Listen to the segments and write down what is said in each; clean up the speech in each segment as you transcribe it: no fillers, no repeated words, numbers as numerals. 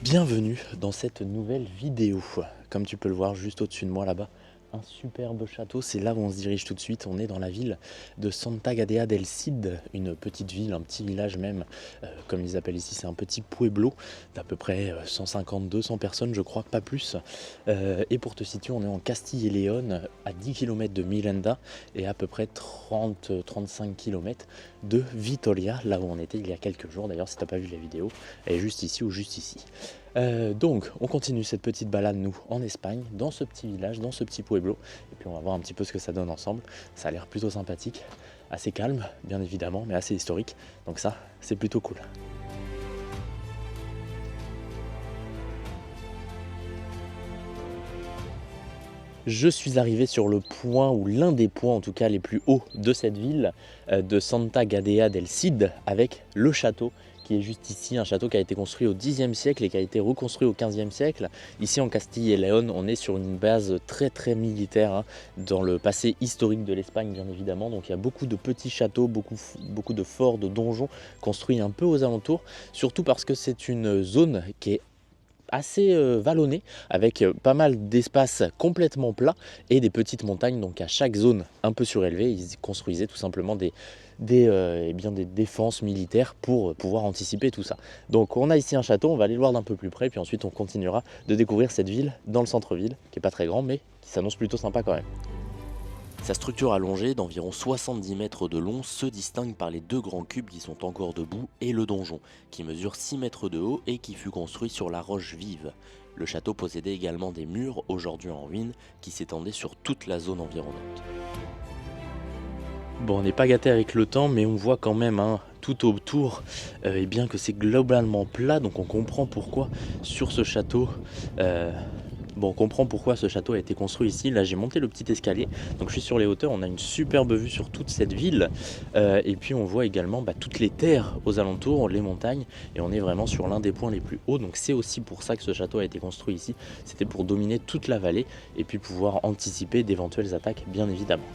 Bienvenue dans cette nouvelle vidéo. Comme tu peux le voir juste au-dessus de moi là-bas, un superbe château, c'est là où on se dirige tout de suite. On est dans la ville de Santa Gadea del Cid, une petite ville, un petit village même, comme ils appellent ici, c'est un petit pueblo d'à peu près 150-200 personnes, je crois, pas plus. Et pour te situer, on est en Castille et Léon, à 10 km de Miranda et à peu près 30-35 km de Vitoria, là où on était il y a quelques jours. D'ailleurs, si tu n'as pas vu la vidéo, elle est juste ici ou juste ici. Donc, on continue cette petite balade, nous, en Espagne, dans ce petit village, dans ce petit pueblo. Et puis, on va voir un petit peu ce que ça donne ensemble. Ça a l'air plutôt sympathique, assez calme, bien évidemment, mais assez historique. Donc ça, c'est plutôt cool. Je suis arrivé sur le point, ou l'un des points en tout cas les plus hauts de cette ville, de Santa Gadea del Cid, avec le château qui est juste ici, un château qui a été construit au Xe siècle et qui a été reconstruit au XVe siècle. Ici en Castille et Léon, on est sur une base très militaire, hein, dans le passé historique de l'Espagne bien évidemment. Donc il y a beaucoup de petits châteaux, beaucoup de forts, de donjons construits un peu aux alentours, surtout parce que c'est une zone qui est assez vallonné, avec pas mal d'espaces complètement plats et des petites montagnes. Donc à chaque zone un peu surélevée, ils construisaient tout simplement des défenses militaires pour pouvoir anticiper tout ça. Donc on a ici un château, on va aller le voir d'un peu plus près, puis ensuite on continuera de découvrir cette ville dans le centre-ville, qui est pas très grand mais qui s'annonce plutôt sympa quand même. Sa structure allongée d'environ 70 mètres de long se distingue par les deux grands cubes qui sont encore debout et le donjon, qui mesure 6 mètres de haut et qui fut construit sur la roche vive. Le château possédait également des murs, aujourd'hui en ruine, qui s'étendaient sur toute la zone environnante. Bon, on n'est pas gâté avec le temps, mais on voit quand même, hein, tout autour eh bien que c'est globalement plat, donc on comprend pourquoi sur ce château... on comprend pourquoi ce château a été construit ici. Là, j'ai monté le petit escalier, donc je suis sur les hauteurs. On a une superbe vue sur toute cette ville, et puis on voit également toutes les terres aux alentours, les montagnes, et on est vraiment sur l'un des points les plus hauts. Donc c'est aussi pour ça que ce château a été construit ici. C'était pour dominer toute la vallée et puis pouvoir anticiper d'éventuelles attaques, bien évidemment.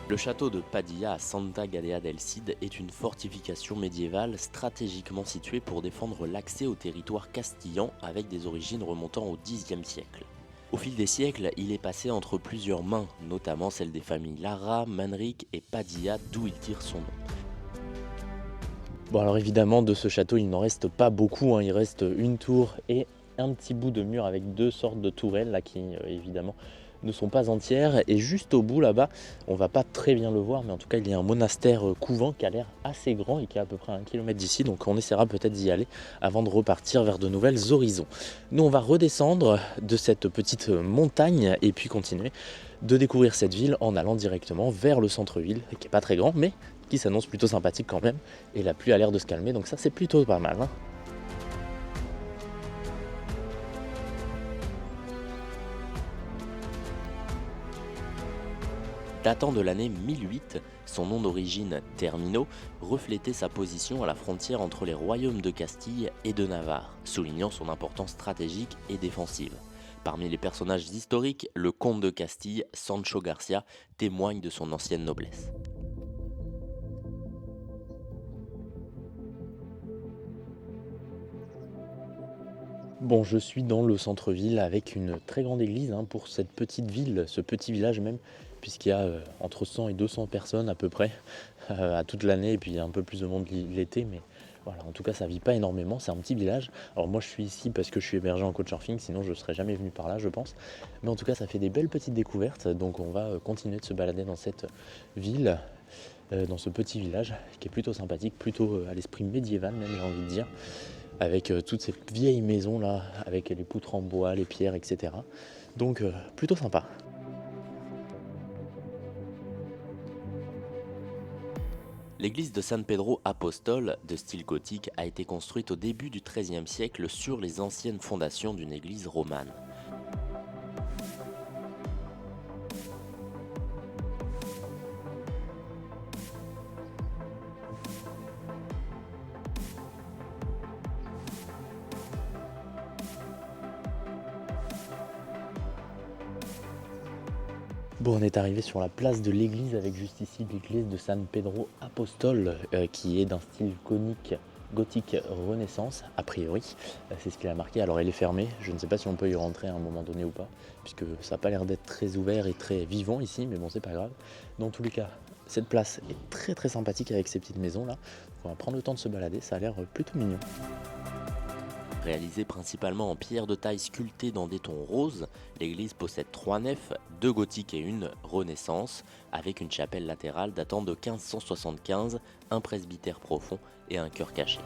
Le château de Padilla à Santa Gadea del Cid est une fortification médiévale stratégiquement située pour défendre l'accès au territoire castillan avec des origines remontant au Xe siècle. Au fil des siècles, il est passé entre plusieurs mains, notamment celles des familles Lara, Manrique et Padilla, d'où il tire son nom. Bon, alors évidemment, de ce château, il n'en reste pas beaucoup, hein. Il reste une tour et un petit bout de mur avec deux sortes de tourelles là qui évidemment ne sont pas entières, et juste au bout là-bas, on va pas très bien le voir, mais en tout cas il y a un monastère couvent qui a l'air assez grand et qui est à peu près à 1 km d'ici, donc on essaiera peut-être d'y aller avant de repartir vers de nouvelles horizons. Nous on va redescendre de cette petite montagne et puis continuer de découvrir cette ville en allant directement vers le centre-ville, qui est pas très grand mais qui s'annonce plutôt sympathique quand même, et la pluie a l'air de se calmer, donc ça c'est plutôt pas mal, hein. Datant de l'année 1008, son nom d'origine Termino reflétait sa position à la frontière entre les royaumes de Castille et de Navarre, soulignant son importance stratégique et défensive. Parmi les personnages historiques, le comte de Castille, Sancho Garcia, témoigne de son ancienne noblesse. Bon, je suis dans le centre-ville avec une très grande église, hein, pour cette petite ville, ce petit village même, puisqu'il y a entre 100 et 200 personnes à peu près à toute l'année, et puis il y a un peu plus de monde l'été, mais voilà, en tout cas ça vit pas énormément, c'est un petit village. Alors moi je suis ici parce que je suis hébergé en couchsurfing, sinon je ne serais jamais venu par là je pense, mais en tout cas ça fait des belles petites découvertes, donc on va continuer de se balader dans cette ville, dans ce petit village qui est plutôt sympathique, plutôt à l'esprit médiéval même, j'ai envie de dire, avec toutes ces vieilles maisons là, avec les poutres en bois, les pierres, etc. Donc plutôt sympa. L'église de San Pedro Apostol, de style gothique, a été construite au début du XIIIe siècle sur les anciennes fondations d'une église romane. Bon, on est arrivé sur la place de l'église avec juste ici l'église de San Pedro Apostol, qui est d'un style conique gothique Renaissance, a priori, c'est ce qu'il a marqué. Alors elle est fermée, je ne sais pas si on peut y rentrer à un moment donné ou pas, puisque ça n'a pas l'air d'être très ouvert et très vivant ici, mais bon c'est pas grave. Dans tous les cas, cette place est très très sympathique avec ces petites maisons là. On va prendre le temps de se balader, ça a l'air plutôt mignon. Réalisée principalement en pierre de taille sculptée dans des tons roses, l'église possède 3 nefs, 2 gothiques et une Renaissance, avec une chapelle latérale datant de 1575, un presbytère profond et un chœur caché.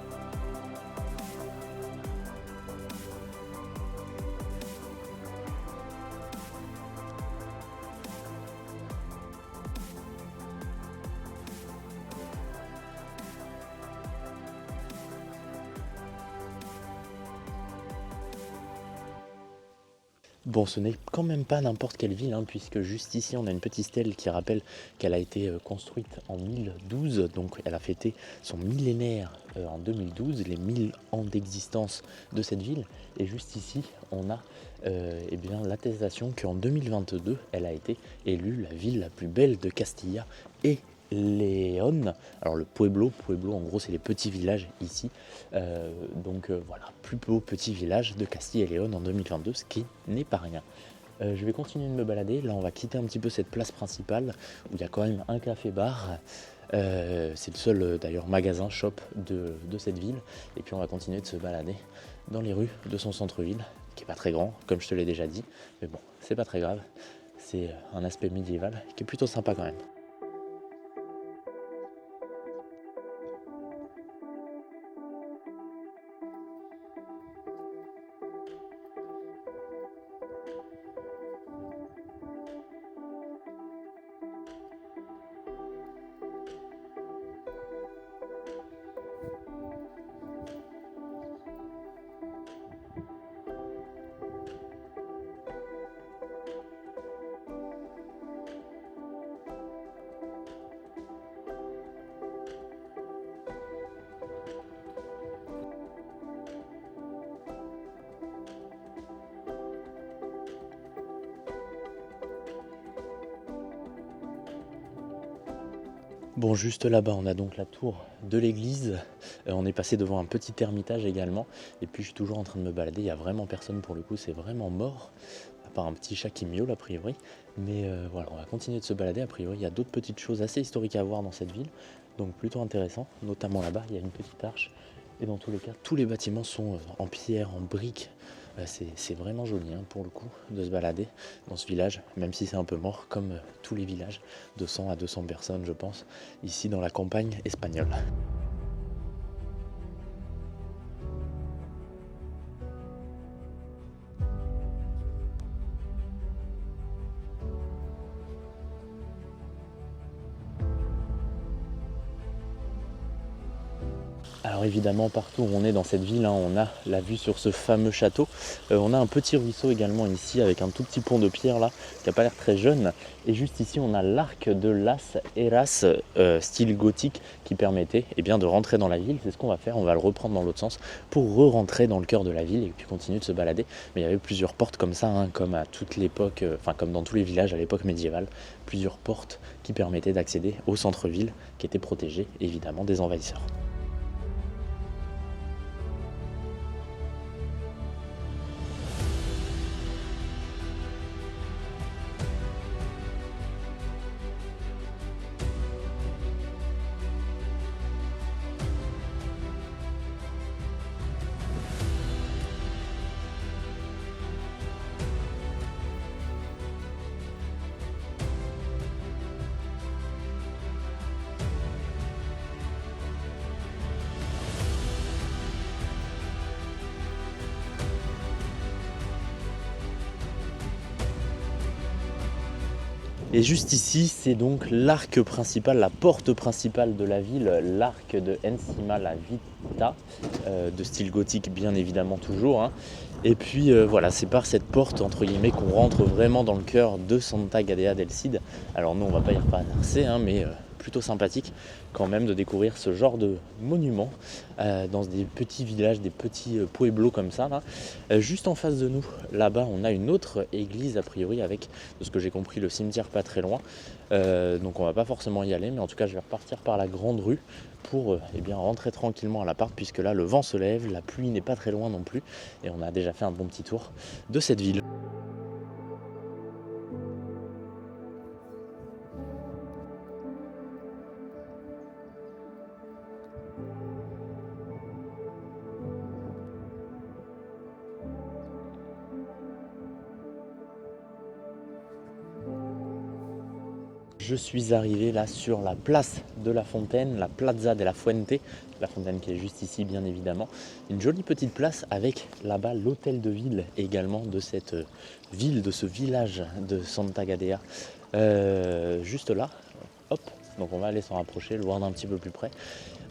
Bon, ce n'est quand même pas n'importe quelle ville, hein, puisque juste ici on a une petite stèle qui rappelle qu'elle a été construite en 1012, donc elle a fêté son millénaire en 2012, les 1000 ans d'existence de cette ville. Et juste ici on a eh bien, l'attestation qu'en 2022 elle a été élue la ville la plus belle de Castilla et Léon. Alors le Pueblo en gros c'est les petits villages ici, voilà, plus beau petit village de Castille et Léon en 2022, ce qui n'est pas rien. Je vais continuer de me balader, là on va quitter un petit peu cette place principale où il y a quand même un café-bar, c'est le seul d'ailleurs magasin, shop de cette ville, et puis on va continuer de se balader dans les rues de son centre-ville, qui est pas très grand comme je te l'ai déjà dit, mais bon c'est pas très grave, c'est un aspect médiéval qui est plutôt sympa quand même. Bon, juste là-bas, on a donc la tour de l'église. On est passé devant un petit ermitage également. Et puis, je suis toujours en train de me balader. Il n'y a vraiment personne pour le coup. C'est vraiment mort. À part un petit chat qui miaule, a priori. Mais voilà, on va continuer de se balader. A priori, il y a d'autres petites choses assez historiques à voir dans cette ville. Donc, plutôt intéressant. Notamment là-bas, il y a une petite arche. Et dans tous les cas, tous les bâtiments sont en pierre, en briques. C'est vraiment joli hein, pour le coup de se balader dans ce village, même si c'est un peu mort comme tous les villages, de 100 à 200 personnes je pense, ici dans la campagne espagnole. Alors évidemment, partout où on est dans cette ville, hein, on a la vue sur ce fameux château. On a un petit ruisseau également ici avec un tout petit pont de pierre là, qui n'a pas l'air très jeune. Et juste ici, on a l'arc de Las Heras, style gothique, qui permettait bien, de rentrer dans la ville. C'est ce qu'on va faire, on va le reprendre dans l'autre sens pour re-rentrer dans le cœur de la ville et puis continuer de se balader. Mais il y avait plusieurs portes comme ça, hein, comme à toute l'époque, comme dans tous les villages à l'époque médiévale, plusieurs portes qui permettaient d'accéder au centre-ville qui était protégé évidemment des envahisseurs. Et juste ici, c'est donc l'arc principal, la porte principale de la ville, l'arc de Encima la Vita, de style gothique bien évidemment toujours. Hein. Et puis voilà, c'est par cette porte entre guillemets qu'on rentre vraiment dans le cœur de Santa Gadea del Cid. Alors nous on va pas y repasser, hein, mais plutôt sympathique quand même de découvrir ce genre de monument dans des petits villages, des petits pueblos comme ça là. Juste en face de nous, là-bas, on a une autre église a priori avec, de ce que j'ai compris, le cimetière pas très loin. Donc on va pas forcément y aller, mais en tout cas je vais repartir par la grande rue pour eh bien, rentrer tranquillement à l'appart, puisque là le vent se lève, la pluie n'est pas très loin non plus, et on a déjà fait un bon petit tour de cette ville. Je suis arrivé là sur la place de la Fontaine, la Plaza de la Fuente, la fontaine qui est juste ici bien évidemment. Une jolie petite place avec là-bas l'hôtel de ville également de cette ville, de ce village de Santa Gadea. Juste là, hop, donc on va aller s'en rapprocher, le voir d'un petit peu plus près.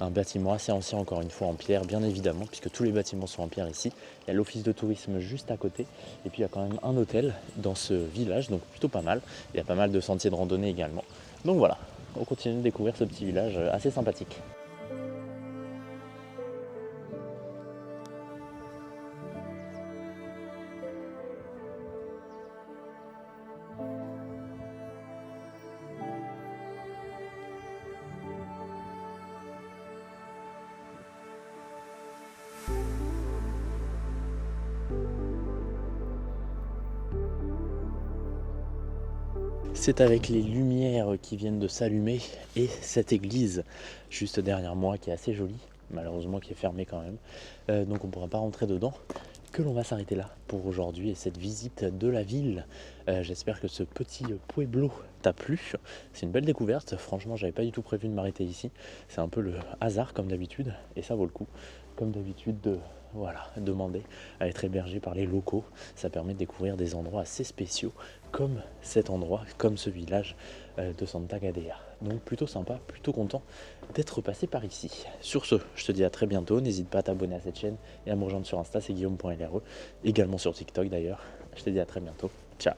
Un bâtiment assez ancien encore une fois en pierre bien évidemment, puisque tous les bâtiments sont en pierre ici. Il y a l'office de tourisme juste à côté, et puis il y a quand même un hôtel dans ce village, donc plutôt pas mal. Il y a pas mal de sentiers de randonnée également. Donc voilà, on continue de découvrir ce petit village assez sympathique. C'est avec les lumières qui viennent de s'allumer et cette église juste derrière moi qui est assez jolie, malheureusement qui est fermée quand même, donc on ne pourra pas rentrer dedans, que l'on va s'arrêter là pour aujourd'hui et cette visite de la ville. J'espère que ce petit pueblo t'a plu, c'est une belle découverte, franchement j'avais pas du tout prévu de m'arrêter ici, c'est un peu le hasard comme d'habitude et ça vaut le coup, comme d'habitude de demander à être hébergé par les locaux, ça permet de découvrir des endroits assez spéciaux comme cet endroit, comme ce village de Santa Gadea. Donc plutôt sympa, plutôt content d'être passé par ici. Sur ce, je te dis à très bientôt, n'hésite pas à t'abonner à cette chaîne et à me rejoindre sur Insta, c'est guillaume.lre, également sur TikTok d'ailleurs. Je te dis à très bientôt, ciao.